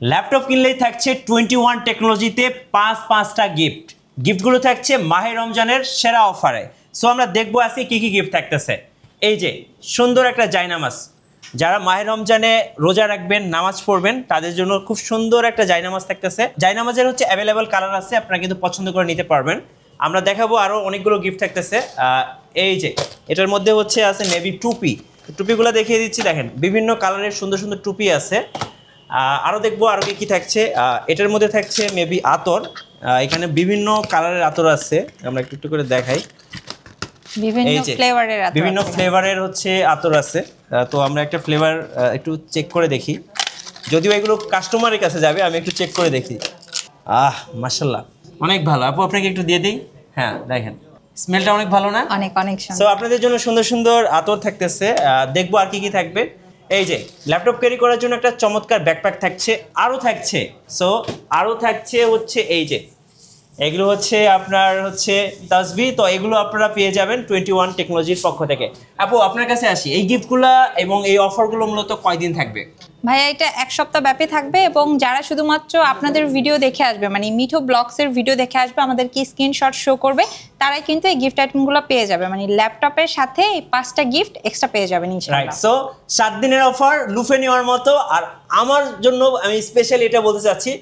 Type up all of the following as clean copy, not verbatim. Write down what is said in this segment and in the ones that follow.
Laptop কিনলেই থাকছে 21 টেকনোলজিতে পাঁচটা গিফটগুলো থাকছে মাহে রমজানের সেরা অফারে। সো আমরা দেখবো আজকে কি কি গিফট থাকতেছে। এই যে সুন্দর একটা জায়নামাজ, যারা মাহে রমজানে রোজা রাখবেন, নামাজ পড়বেন, তাদের জন্য খুব সুন্দর একটা জায়নামাজ থাকতেছে। জায়নামাজের হচ্ছে অ্যাভেলেবল কালার আছে, আপনারা কিন্তু পছন্দ করে নিতে পারবেন। আমরা দেখাবো আরও অনেকগুলো গিফট থাকতেছে। এই যে এটার মধ্যে হচ্ছে আছে নেভি টুপিগুলো দেখিয়ে দিচ্ছি। দেখেন বিভিন্ন কালারের সুন্দর সুন্দর টুপি আছে। আরও দেখবো আরও কি থাকছে। এটার মধ্যে থাকছে মেবি আতর। এখানে বিভিন্ন কালারের আতর আছে, আমরা একটু করে দেখাই। বিভিন্ন ফ্লেভারের হচ্ছে আতর আছে। তো আমরা একটা ফ্লেভার একটু চেক করে দেখি, যদিও এগুলো কাস্টমারের কাছে যাবে, আমি একটু চেক করে দেখি। মাশাআল্লাহ অনেক ভালো। আপু আপনাকে একটু দিয়ে দিই। হ্যাঁ দেখেন স্মেলটা অনেক ভালো না? অনেক অনেক সুন্দর। সো আপনাদের জন্য সুন্দর সুন্দর আতর থাকতেছে। দেখবো আর কি কি থাকবে। এই যে ল্যাপটপ ক্যারি করার জন্য একটা চমৎকার ব্যাকপ্যাক থাকছে, আরও থাকছে। সো আরও থাকছে হচ্ছে এই যে এগুলো হচ্ছে আপনার হচ্ছে তাসবি। তো এগুলো আপনারা পেয়ে যাবেন 21 টেকনোলজির পক্ষ থেকে। আপু আপনার কাছে আসি, এই গিফটগুলো এবং এই অফারগুলো মূলত কয়দিন থাকবে? ভাইয়া এটা এক সপ্তাহ ব্যাপী থাকবে, এবং যারা শুধুমাত্র আপনাদের ভিডিও দেখে আসবে, মানে মিঠো ব্লগসের ভিডিও দেখে আসবে, আমাদেরকে স্ক্রিনশট শো করবে, তারাই কিন্তু এই গিফট আইটেমগুলো পেয়ে যাবে। মানে ল্যাপটপের সাথে এই 5টা গিফট এক্সট্রা পেয়ে যাবেন ইনশাআল্লাহ। রাইট। সো 7 দিনের অফার লুফে নেওয়ার মতো। আর আমার জন্য আমি স্পেশালি এটা বলতে চাচ্ছি,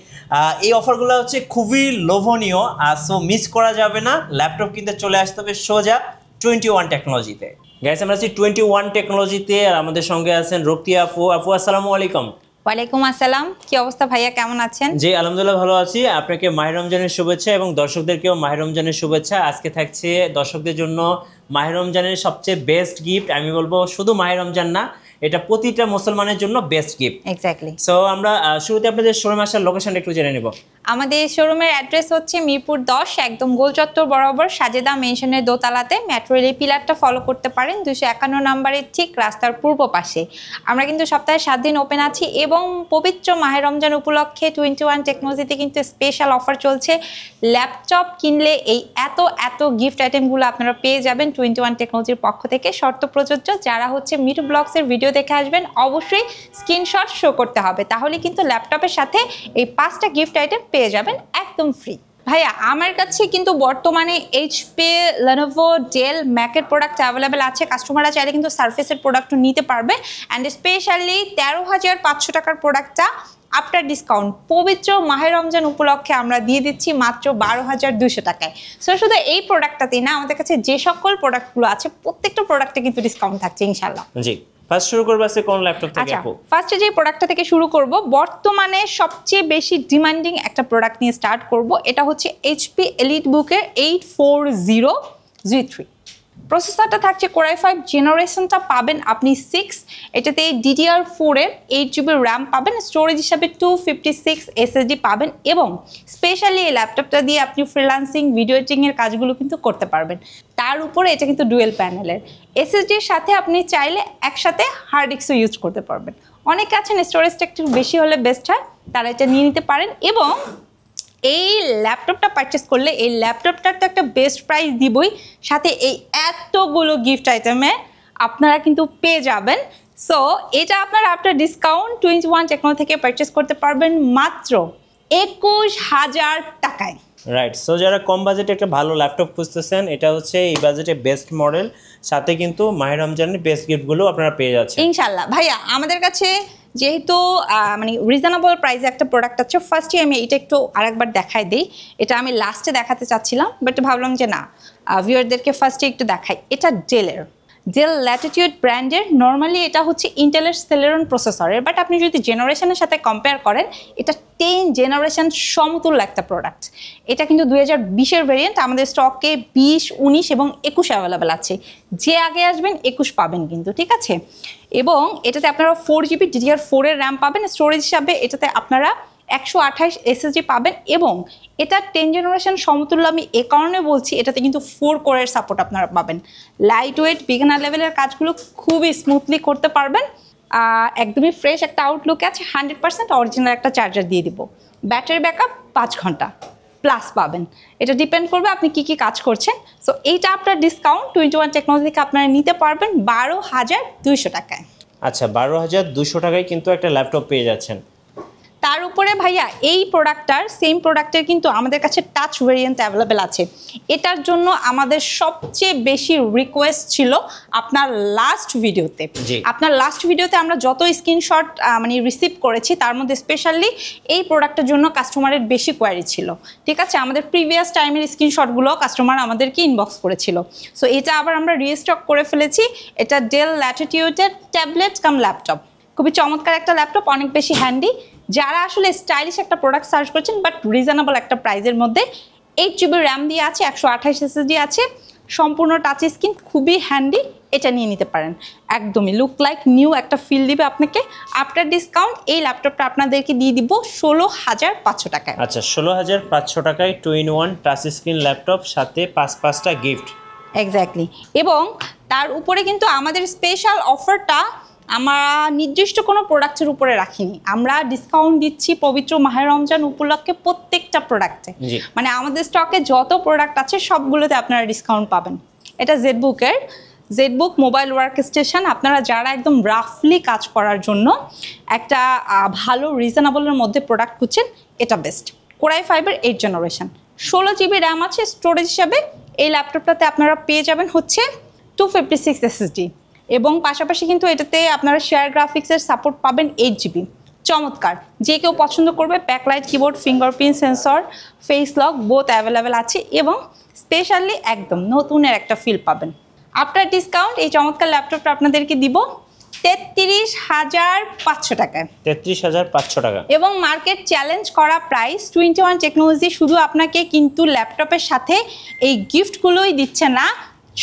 এই অফারগুলো হচ্ছে খুবই লোভনীয়। সো মিস করা যাবে না। ল্যাপটপ কিনতে চলে আসতে হবে সোজা 21 টেকনোলজিতে। গাইস আমরা আছি 21 টেকনোলজিতে, আর আমাদের সঙ্গে আছেন রোকিয়া আপু। আপু আসসালামু আলাইকুম। ওয়ালাইকুম আসসালাম। কি অবস্থা ভাইয়া, কেমন আছেন? জি আলহামদুলিল্লাহ ভালো আছি। আপনাকে মাহে রমজানের শুভেচ্ছা এবং দর্শকদেরকেও মাহে রমজানের শুভেচ্ছা। আজকে থাকছে দর্শকদের জন্য মাহে রমজানের সবচেয়ে বেস্ট গিফট। আমি বলবো শুধু মাহে রমজান না, এটা প্রতিটা মুসলমানের জন্য বেস্ট গিফট। এক্স্যাক্টলি। সো আমরা শুরুতে আপনাদের শোরুমে আসার লোকেশনটা একটু জেনে নেব। আমাদের শোরুমের অ্যাড্রেস হচ্ছে মিরপুর 10, একদম গোল চত্বর বরাবর সাজেদা মেনশনের দোতলাতে। মেট্রো রেল পিলারটা ফলো করতে পারেন 251 নম্বরের ঠিক রাস্তার পূর্ব পাশে। আমরা কিন্তু সপ্তাহে 7 দিন ওপেন আছি, এবং পবিত্র মাহে রমজান উপলক্ষে 21 টেকনোলজিতে কিন্তু স্পেশাল অফার চলছে। ল্যাপটপ কিনলে এই এত গিফট আইটেমগুলো আপনারা পেয়ে যাবেন 21 টেকনোলজির পক্ষ থেকে। শর্ত প্রযোজ্য। যারা হচ্ছে মিঠু ব্লগসের ভিডিও দেখে আসবেন, অবশ্যই স্ক্রিনশট শো করতে হবে, তাহলে কিন্তু ল্যাপটপের সাথে এই 5টা গিফট আইটেম পেয়ে যাবেন একদম ফ্রি। ভাইয়া আমার কাছে কিন্তু বর্তমানে এইচপি, লেনোভো, ডেল, ম্যাকের প্রোডাক্ট অ্যাভেলেবেল আছে। কাস্টমাররা চাইলে কিন্তু সারফেসের প্রোডাক্টও নিতে পারবে। অ্যান্ড স্পেশালি 13,500 টাকার প্রোডাক্টটা আফটার ডিসকাউন্ট পবিত্র মাহে রমজান উপলক্ষে আমরা দিয়ে দিচ্ছি মাত্র 12,200 টাকায়। সো শুধু এই প্রোডাক্টটাতেই না, আমাদের কাছে যে সকল প্রোডাক্টগুলো আছে প্রত্যেকটা প্রোডাক্টে কিন্তু ডিসকাউন্ট থাকছে ইনশাআল্লাহ। জি ফার্স্ট শুরু করব আছে কোন ল্যাপটপ থেকে আপু? ফার্স্টে যে প্রোডাক্টটা থেকে শুরু করব, বর্তমানে সবচেয়ে বেশি ডিমান্ডিং একটা প্রোডাক্ট নিয়ে স্টার্ট করব। এটা হচ্ছে এইচপি এলিটবুকের 840G3। প্রসেসরটা থাকছে Core i5 জেনারেশনটা পাবেন আপনি 6। এটাতে DDR4 এর 8GB র্যাম পাবেন, স্টোরেজ হিসাবে 256 SSD পাবেন, এবং স্পেশালি এই ল্যাপটপটা দিয়ে আপনি ফ্রিল্যান্সিং, ভিডিও এডিটিংয়ের কাজগুলো কিন্তু করতে পারবেন। তার উপরে এটা কিন্তু ডুয়েল প্যানেলের SSDর সাথে আপনি চাইলে একসাথে হার্ড ডিস্কও ইউজ করতে পারবেন। অনেকে আছেন স্টোরেজটা একটু বেশি হলে বেস্ট হয়, তারা এটা নিয়ে নিতে পারেন। এবং এই ল্যাপটপটা পারচেস করলে এই ল্যাপটপটার তো একটা বেস্ট প্রাইস দিবই, সাথে এই এতগুলো গিফট আইটেমে আপনারা কিন্তু পেয়ে যাবেন। সো এটা আপনারা আফটার ডিসকাউন্ট 21 টেকনোলজি থেকে পারচেস করতে পারবেন মাত্র 21,000 টাকায়। রাইট। সো যারা কম বাজেটে একটা ভালো ল্যাপটপ খুঁজতেছেন, এটা হচ্ছে এই বাজেটে বেস্ট মডেল, সাথে কিন্তু মাহে রমজানের বেস্ট গিফটগুলো আপনারা পেয়ে যাচ্ছেন ইনশাআল্লাহ। ভাইয়া আমাদের কাছে যেহেতু মানে রিজনেবল প্রাইসে একটা প্রোডাক্ট আছে, ফার্স্টে আমি এটা একটু আরেকবার দেখাই দিই। এটা আমি লাস্টে দেখাতে চাচ্ছিলাম, বাট ভাবলাম যে না, ভিউয়ারদেরকে ফার্স্টে একটু দেখাই। এটা ডেল ল্যাটিটিউড ব্র্যান্ডের। নর্মালি এটা হচ্ছে ইন্টেলের সেলেরন প্রসেসরের, বাট আপনি যদি জেনারেশনের সাথে কম্পেয়ার করেন, এটা 10 জেনারেশন সমতুল্য একটা প্রোডাক্ট। এটা কিন্তু 2020-এর ভেরিয়েন্ট। আমাদের স্টকে 20, 19 এবং 21 অ্যাভেলেবেল আছে। যে আগে আসবেন 21 পাবেন কিন্তু, ঠিক আছে। এবং এটাতে আপনারা 4GB DDR4 এর র্যাম পাবেন, স্টোরেজ হিসাবে এটাতে আপনারা 128 SSD পাবেন, এবং এটা 10 জেনারেশন সমতুল্য। আমি এ কারণে বলছি, এটাতে কিন্তু 4 কোরের সাপোর্ট আপনারা পাবেন। লাইট ওয়েট, বিগিনার লেভেলের কাজগুলো খুবই স্মুথলি করতে পারবেন। একদমই ফ্রেশ একটা আউটলুক আছে। 100% অরিজিনাল একটা চার্জার দিয়ে দিব। ব্যাটারি ব্যাকআপ 5 ঘন্টা প্লাস পাবেন। এটা ডিপেন্ড করবে আপনি কি কাজ করছেন। সো এইটা আপনার ডিসকাউন্ট 21 টেকনোলজি থেকে আপনারা নিতে পারবেন 12,200 টাকায়। আচ্ছা 12,200 টাকায় কিন্তু একটা ল্যাপটপ পেয়ে যাচ্ছেন। তার উপরে ভাইয়া এই প্রোডাক্টটার সেম প্রোডাক্টের কিন্তু আমাদের কাছে টাচ ভেরিয়েন্ট অ্যাভেলেবেল আছে। এটার জন্য আমাদের সবচেয়ে বেশি রিকোয়েস্ট ছিল আপনার লাস্ট ভিডিওতে। আপনার লাস্ট ভিডিওতে আমরা যত স্ক্রিনশট মানে রিসিভ করেছি তার মধ্যে স্পেশালি এই প্রোডাক্টের জন্য কাস্টমারের বেশি কোয়ারি ছিল, ঠিক আছে। আমাদের প্রিভিয়াস টাইমের স্ক্রিনশটগুলো কাস্টমার আমাদেরকে ইনবক্স করেছিল। সো এটা আবার আমরা রিস্টক করে ফেলেছি। এটা ডেল ল্যাটিটিউডের ট্যাবলেট কাম ল্যাপটপ, খুবই চমৎকার একটা ল্যাপটপ, অনেক বেশি হ্যান্ডি। যারা আসলে স্টাইলিশ একটা প্রোডাক্ট সার্চ করছেন বাট রিজনেবল একটা প্রাইসের মধ্যে, 8 GB র্যাম দিয়ে আছে, 128 SSD আছে, সম্পূর্ণ টাচ স্ক্রিন, খুবই হ্যান্ডি, এটা নিয়ে নিতে পারেন। একদমই লুক লাইক নিউ একটা ফিল দিবে আপনাকে। আফটার ডিসকাউন্ট এই ল্যাপটপটা আপনাদেরকে দিয়ে দিব 16,500 টাকায়। আচ্ছা, 16,500 টাকায় 2-in-1 টাচ স্ক্রিন ল্যাপটপ, সাথে 5টা গিফট। এক্স্যাক্টলি। এবং তার উপরে কিন্তু আমাদের স্পেশাল অফারটা আমরা নির্দিষ্ট কোনো প্রোডাক্টের উপরে রাখিনি, আমরা ডিসকাউন্ট দিচ্ছি পবিত্র মাহে রমজান উপলক্ষে প্রত্যেকটা প্রোডাক্টে। মানে আমাদের স্টকে যত প্রোডাক্ট আছে সবগুলোতে আপনারা ডিসকাউন্ট পাবেন। এটা জেডবুক মোবাইল ওয়ার্ক স্টেশন। আপনারা যারা একদম রাফলি কাজ করার জন্য একটা ভালো রিজনেবলের মধ্যে প্রোডাক্ট খুঁজছেন, এটা best. Core i fibre 8 generation, 16 GB RAM আছে। স্টোরেজ হিসাবে এই ল্যাপটপটাতে আপনারা পেয়ে যাবেন হচ্ছে 256 SSD, এবং পাশাপাশি কিন্তু এটাতে আপনারা শেয়ার গ্রাফিক্সের সাপোর্ট পাবেন 8 GB। চমৎকার, যে কেউ পছন্দ করবে। Backlight keyboard, fingerprint sensor, face lock both available আছে, এবং স্পেশালি একদম নতুনের একটা ফিল পাবেন। আফটার ডিসকাউন্ট এই চমৎকার ল্যাপটপটা আপনাদেরকে দিব 33,500 টাকায়। 33,500 টাকা। এবং মার্কেট চ্যালেঞ্জ করা প্রাইস। 21 টেকনোলজি শুধু আপনাকে কিন্তু ল্যাপটপের সাথে এই গিফটগুলোই দিচ্ছে না,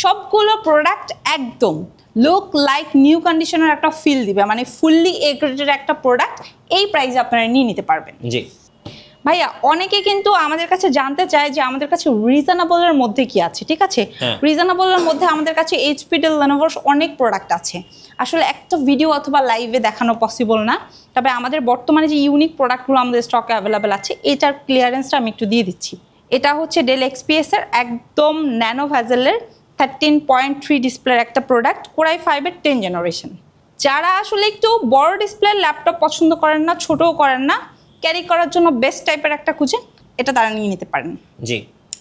সবগুলো প্রোডাক্ট একদম লুক লাইক নিউ কন্ডিশনের একটা ফিল দিবে, মানে ফুললি এ গ্রেডের একটা প্রোডাক্ট এই প্রাইসে আপনারা নিয়ে নিতে পারবেন। জি ভাইয়া, অনেকে কিন্তু আমাদের কাছে জানতে চায় যে আমাদের কাছে রিজনেবলের মধ্যে কি আছে, ঠিক আছে। রিজনেবলের মধ্যে আমাদের কাছে এইচপি, ডেল, লেনোভোর অনেক প্রোডাক্ট আছে। আসলে একটা ভিডিও অথবা লাইভে দেখানো পসিবল না, তবে আমাদের বর্তমানে যে ইউনিক প্রোডাক্টগুলো আমাদের স্টকে অ্যাভেলেবেল আছে এটার ক্লিয়ারেন্সটা আমি একটু দিয়ে দিচ্ছি। এটা হচ্ছে ডেল XPS এর একদম ন্যানো ভ্যাজেলের 13.3 ডিসপ্লের একটা প্রোডাক্ট, কোরাই ফাইভের 10 জেনারেশন। যারা আসলে একটু বড় ডিসপ্লের ল্যাপটপ পছন্দ করেন না, ছোটও করেন না, ক্যারি করার জন্য বেস্ট টাইপের একটা খুঁজেন, এটা তারা নিয়ে নিতে পারেন। জি,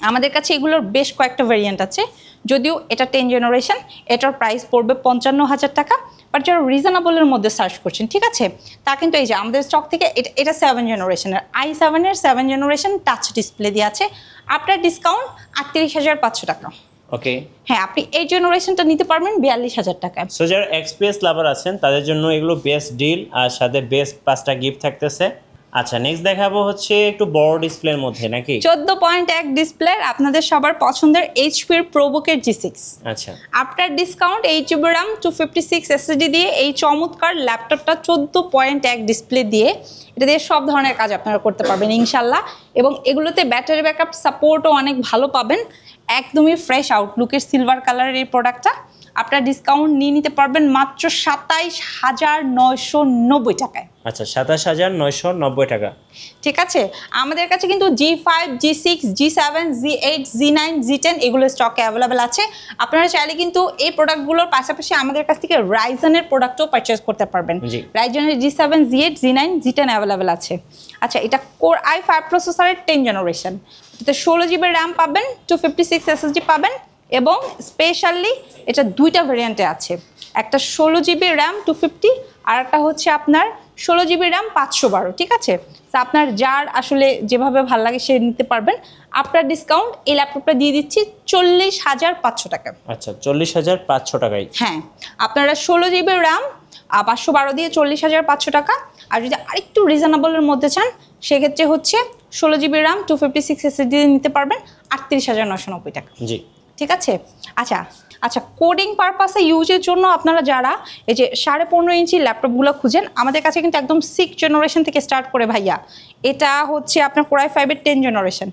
আমাদের কাছে এগুলোর বেশ কয়েকটা ভেরিয়েন্ট আছে। যদিও এটা 10 জেনারেশন, এটার প্রাইস পড়বে 55,000 টাকা। বাট যারা রিজনেবলের মধ্যে সার্চ করছেন, ঠিক আছে, তা কিন্তু এই যে আমাদের স্টক থেকে এটা 7 জেনারেশনের, i7 এর 7 জেনারেশন টাচ ডিসপ্লে দিয়ে আছে। আফটার ডিসকাউন্ট 38,500 টাকা। ওকে, হ্যাঁ, আপনি এই জেনারেশনটা নিতে পারবেন 42,000 টাকায়। সো যারা XPS লাভার আছেন তাদের জন্য এগুলো বেস্ট ডিল, আর সাথে বেস্ট 5টা গিফট থাকতেছে। আচ্ছা, নেক্সট দেখাবো হচ্ছে একটু বড় ডিসপ্লের মধ্যে, নাকি 14.1 ডিসপ্লের আপনাদের সবার পছন্দের এইচপির প্রোবুকের G6। আচ্ছা, after discount 8 GB RAM 256 SSD দিয়ে এই চমৎকার ল্যাপটপটা 14.1 ডিসপ্লে দিয়ে এটা দিয়ে সব ধরনের কাজ আপনারা করতে পারবেন ইনশাল্লাহ। এবং এগুলোতে ব্যাটারি ব্যাকআপ সাপোর্টও অনেক ভালো পাবেন। একদমই ফ্রেশ আউটলুকের সিলভার কালারের এই প্রোডাক্টটা আপনার ডিসকাউন্ট নিয়ে নিতে পারবেন মাত্র 27,990 টাকায়। আচ্ছা, 27,990 টাকা। ঠিক আছে, আমাদের কাছে কিন্তু G5, G6, G7, G8, G9, G10 এগুলো স্টকে অ্যাভেলেবেল আছে। আপনারা চাইলে কিন্তু এই প্রোডাক্টগুলোর পাশাপাশি আমাদের কাছ থেকে রাইজেনের প্রোডাক্টও পারচেজ করতে পারবেন। রাইজেনের G7, G8, G9, G10 available আছে। আচ্ছা, এটা কোর i5 প্রসেসরের 10 জেনারেশন, এতে 16 GB র্যাম পাবেন, 256 SSD পাবেন, এবং স্পেশালি এটা দুইটা ভেরিয়েন্টে আছে, একটা 16 GB র্যাম 250 আর একটা হচ্ছে আপনার 16 GB র্যাম 512। ঠিক আছে, তো আপনার যার আসলে যেভাবে ভালো লাগে সে নিতে পারবেন। আপনার ডিসকাউন্ট এই ল্যাপটপটা দিয়ে দিচ্ছি 40,500 টাকা। আচ্ছা, 40,500 টাকায়। হ্যাঁ, আপনারা 16 GB র্যাম 512 দিয়ে 40,500 টাকা। আর যদি আরেকটু রিজনেবলের মধ্যে চান সেক্ষেত্রে হচ্ছে 16 GB র্যাম 256 SSD নিতে পারবেন 38,990 টাকা। জি, ঠিক আছে। আচ্ছা, কোডিং পারপাসে ইউজের জন্য আপনারা যারা এই যে 15.5 ইঞ্চি ল্যাপটপগুলো খুঁজেন, আমাদের কাছে কিন্তু একদম 6 জেনারেশন থেকে স্টার্ট করে ভাইয়া। এটা হচ্ছে আপনার কোরাই ফাইভের 10 জেনারেশন,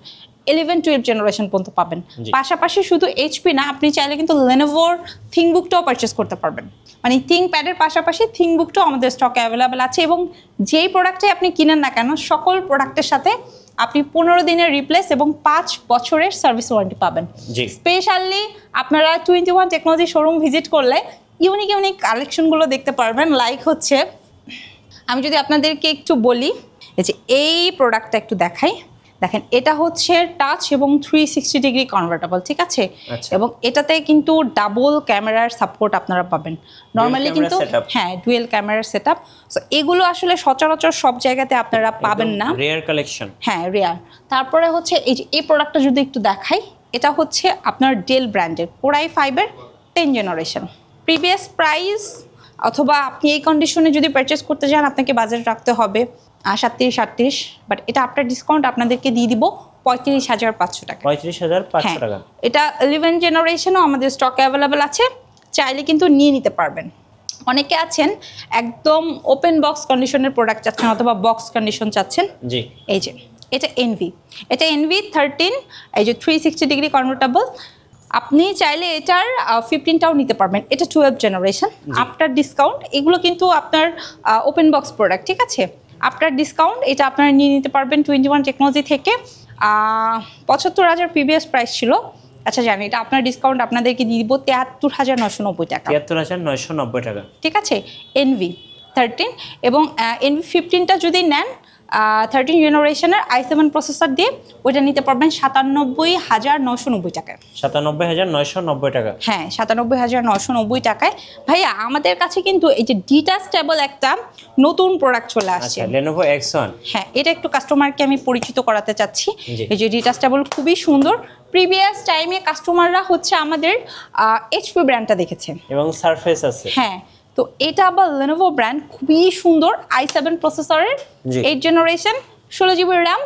11-12 জেনারেশন পর্যন্ত পাবেন। পাশাপাশি শুধু এইচপি না, আপনি চাইলে কিন্তু লেনোভোর থিংকবুকটাও পারচেস করতে পারবেন। মানে থিংকপ্যাডের পাশাপাশি থিংকবুকটাও আমাদের স্টকে অ্যাভেলেবেল আছে। এবং যেই প্রোডাক্টটাই আপনি কিনেন না কেন, সকল প্রোডাক্টের সাথে আপনি 15 দিনের রিপ্লেস এবং 5 বছরের সার্ভিস ওয়ারেন্টি পাবেন। স্পেশালি আপনারা 21 টেকনোলজি শোরুম ভিজিট করলে ইউনিক কালেকশনগুলো দেখতে পারবেন। লাইক হচ্ছে, আমি যদি আপনাদেরকে একটু বলি এই যে এই প্রোডাক্টটা একটু দেখাই, দেখেন এটা হচ্ছে টাচ এবং 360 ডিগ্রি কনভার্টেবল, ঠিক আছে? এবং এটাতে কিন্তু ডাবল ক্যামেরার সাপোর্ট আপনারা পাবেন নরমালি, কিন্তু হ্যাঁ ডুয়েল ক্যামেরার সেটআপ। সো এগুলো আসলে সচরাচর সব জায়গাতে আপনারা পাবেন না, রেয়ার কালেকশন। হ্যাঁ রেয়ার। তারপরে হচ্ছে এই যে এই প্রোডাক্টটা যদি একটু দেখাই, এটা হচ্ছে আপনার ডেল ব্র্যান্ডের Core i5-এর 10 জেনারেশন। প্রিভিয়াস প্রাইস অথবা আপনি এই কন্ডিশনে যদি পারচেস করতে চান আপনাকে বাজেট রাখতে হবে 37-38, বাট এটা আফটার ডিসকাউন্ট আপনাদেরকে দিয়ে দিব 35,500 টাকা। 35,500 টাকা। এটা 11 জেনারেশনও আমাদের স্টকে অ্যাভেলেবেল আছে, চাইলে কিন্তু নিয়ে নিতে পারবেন। অনেকে আছেন একদম ওপেন বক্স কন্ডিশনের প্রোডাক্ট চাচ্ছেন অথবা বক্স কন্ডিশন চাচ্ছেন, জি এই যে এটা এনভি, এটা এনভি 13, এই যে 360 ডিগ্রি কনভার্টেবল। আপনি চাইলে এটার 15টাও নিতে পারবেন, এটা 12 জেনারেশন। আফটার ডিসকাউন্ট এগুলো কিন্তু আপনার ওপেন বক্স প্রোডাক্ট, ঠিক আছে? আফটার ডিসকাউন্ট এটা আপনারা নিয়ে নিতে পারবেন 21 টেকনোলজি থেকে। 75,000 প্রিভিয়াস প্রাইস ছিল, আচ্ছা জানি এটা আপনার ডিসকাউন্ট আপনাদেরকে দিয়ে দিব 73,990 টাকা। 73,990 টাকা, ঠিক আছে? এনভি 13 এবং এনভি 15টা যদি নেন 13 জেনারেশনের i7 প্রসেসর দিয়ে ওইটা নিতে পারবেন 97,990 টাকায়। 97,990 টাকা, হ্যাঁ 97,990 টাকায়। ভাইয়া আমাদের কাছে কিন্তু এই যে ডিটাচেবল একটা নতুন প্রোডাক্ট চলে আসছে, Lenovo X1। হ্যাঁ এটা একটু কাস্টমারকে আমি পরিচিত করাতে চাচ্ছি। এই যে ডিটাচেবল খুবই সুন্দর। প্রিভিয়াস টাইমে কাস্টমাররা হচ্ছে আমাদের HP ব্র্যান্ডটা দেখেছে এবং সারফেস আছে, হ্যাঁ। তো এটা আবার Lenovo ব্র্যান্ড, খুবই সুন্দর, i7 প্রসেসরের 8 জেনারেশন, 16 জিবি র্যাম,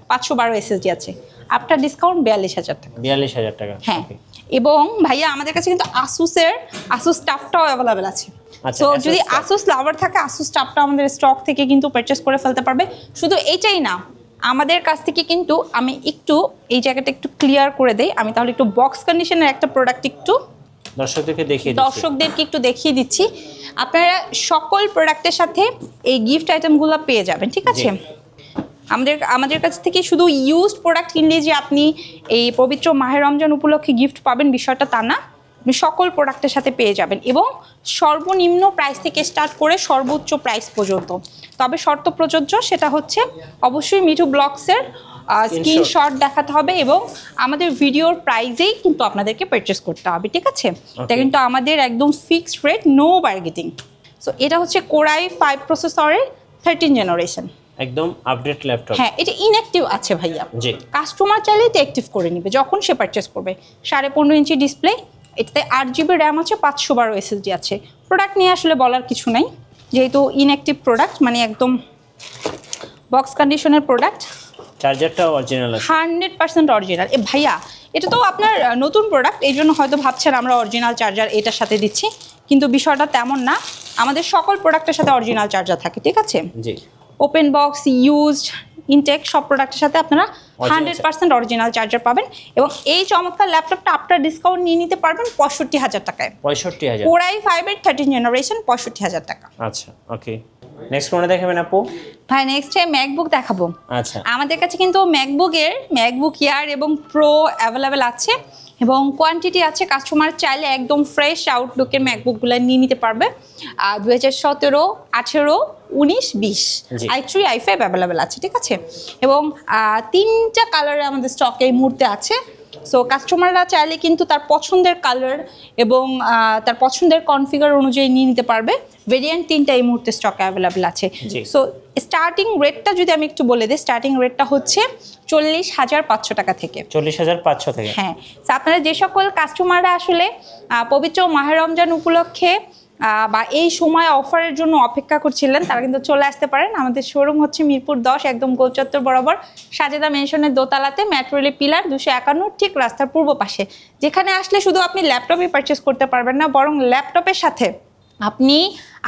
512 SSD আছে। আফটার ডিসকাউন্ট 42,000 টাকা। 42,000 টাকা, হ্যাঁ। এবং ভাইয়া আমাদের কাছে কিন্তু আসুস টাফটাও অ্যাভেলেবেল আছে। আচ্ছা, তো যদি আসুস লাভার থাকে আসুস টাফটা আমাদের স্টক থেকে কিন্তু পারচেস করে ফেলতে পারবে। শুধু এইটাই না, আমাদের কাছ থেকে কিন্তু আমি একটু এই জায়গাটা একটু ক্লিয়ার করে দেই, আমি তাহলে একটু বক্স কন্ডিশনের একটা প্রোডাক্ট একটু দর্শকদেরকে একটু দেখিয়ে দিচ্ছি। আপনারা সকল প্রোডাক্টের সাথে এই গিফট আইটেমগুলো পেয়ে যাবেন, ঠিক আছে? আমাদের কাছ থেকে শুধু ইউজড প্রোডাক্ট কিনলে যে আপনি এই পবিত্র মাহে রমজান উপলক্ষে গিফট পাবেন বিষয়টা তা না, আপনি সকল প্রোডাক্টের সাথে পেয়ে যাবেন এবং সর্বনিম্ন প্রাইস থেকে স্টার্ট করে সর্বোচ্চ প্রাইস পর্যন্ত। তবে শর্ত প্রযোজ্য, সেটা হচ্ছে অবশ্যই মিঠু ব্লগসের স্ক্রিনশট দেখাতে হবে এবং আমাদের ভিডিওর প্রাইজেই কিন্তু আপনাদেরকে পারচেস করতে হবে, ঠিক আছে? এটা কিন্তু আমাদের একদম fixed rate, no bargaining. So এটা হচ্ছে Core i5 প্রসেসরের 13 জেনারেশন, একদম আপডেট ল্যাপটপ। হ্যাঁ এটা ইনঅ্যাক্টিভ আছে ভাইয়া, জি কাস্টমার চাইলে এটা অ্যাক্টিভ করে নেবে যখন সে পারচেস করবে। 15.5 ইঞ্চি ডিসপ্লে, এটাতে 8 জিবি র্যাম আছে, 512 SSD আছে। প্রোডাক্ট নিয়ে আসলে বলার কিছু নাই, যেহেতু ইনঅ্যাক্টিভ প্রোডাক্ট, মানে একদম বক্স কন্ডিশনের প্রোডাক্ট। চার্জারটাও অরিজিনাল আছে, 100% অরিজিনাল। ভাইয়া এটা তো আপনার নতুন প্রোডাক্ট, এই জন্য হয়তো ভাবছেন আমরা অরিজিনাল চার্জার এটার সাথে দিচ্ছি, কিন্তু বিষয়টা তেমন না। আমাদের সকল প্রোডাক্টের সাথে অরিজিনাল চার্জার থাকে, ঠিক আছে? জি। ওপেন বক্স, ইউজড, ইনটেক সব প্রোডাক্টের সাথে আপনারা 100% অরিজিনাল চার্জার পাবেন এবং এই চমৎকার ল্যাপটপটা আপনার ডিসকাউন্ট নিয়ে নিতে পারবেন 65,000 টাকায়। 65,000, Core i5-এর 13 জেনারেশন, 65,000 টাকা। আচ্ছা, ওকে। নেক্সট কোনটা দেখাবেন আপু? ভাই নেক্সট টাইম ম্যাকবুক দেখাবো। আচ্ছা, আমাদের কাছে কিন্তু ম্যাকবুক এয়ার এবং প্রো অ্যাভেলেবেল আছে এবং কোয়ান্টিটি আছে। কাস্টমার চাইলে একদম ফ্রেশ আউটলুকের ম্যাকবুকগুলো নিয়ে নিতে পারবে। 2017, 18, 19, 20 i3, i5 অ্যাভেলেবেল আছে, ঠিক আছে? এবং 3টা কালারে আমাদের স্টকে এই মুহূর্তে আছে। সো কাস্টমাররা চাইলে কিন্তু তার পছন্দের কালার এবং তার পছন্দের কনফিগার অনুযায়ী নিয়ে নিতে পারবে। ভেরিয়েন্ট 3টা এই মুহূর্তে স্টকে অ্যাভেলেবল আছে। সো স্টার্টিং রেটটা যদি আমি একটু বলে দিই, স্টার্টিং রেটটা হচ্ছে 40,500 টাকা থেকে। 40,500 থেকে, হ্যাঁ। আপনারা যে সকল কাস্টমাররা আসলে পবিত্র মাহে রমজান উপলক্ষে বা এই সময় অফারের জন্য অপেক্ষা করছিলেন, তারা কিন্তু চলে আসতে পারেন। আমাদের শোরুম হচ্ছে মিরপুর 10, একদম গোল চত্বর বরাবর, সাজেদা মেনশনের দোতলাতে, মেট্রো রেলের পিলার 251, ঠিক রাস্তার পূর্ব পাশে। যেখানে আসলে শুধু আপনি ল্যাপটপই পারচেস করতে পারবেন না, বরং ল্যাপটপের সাথে আপনি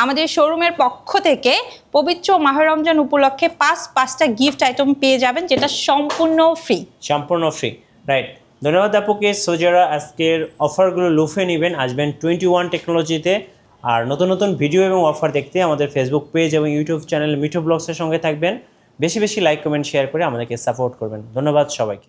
আমাদের শোরুমের পক্ষ থেকে পবিত্র মাহে রমজান উপলক্ষে 5টা গিফট আইটেম পেয়ে যাবেন, যেটা সম্পূর্ণ ফ্রি। রাইট, ধন্যবাদ আপুকে। সো যারা আজকের অফারগুলো লুফে নেবেন, আসবেন 21 টেকনোলজিতে। আর নতুন নতুন ভিডিও এবং অফার দেখতে আমাদের ফেসবুক পেজ এবং ইউটিউব চ্যানেল মিঠু ব্লগসের সঙ্গে থাকবেন। বেশি বেশি লাইক, কমেন্ট, শেয়ার করে আমাদেরকে সাপোর্ট করবেন। ধন্যবাদ সবাইকে।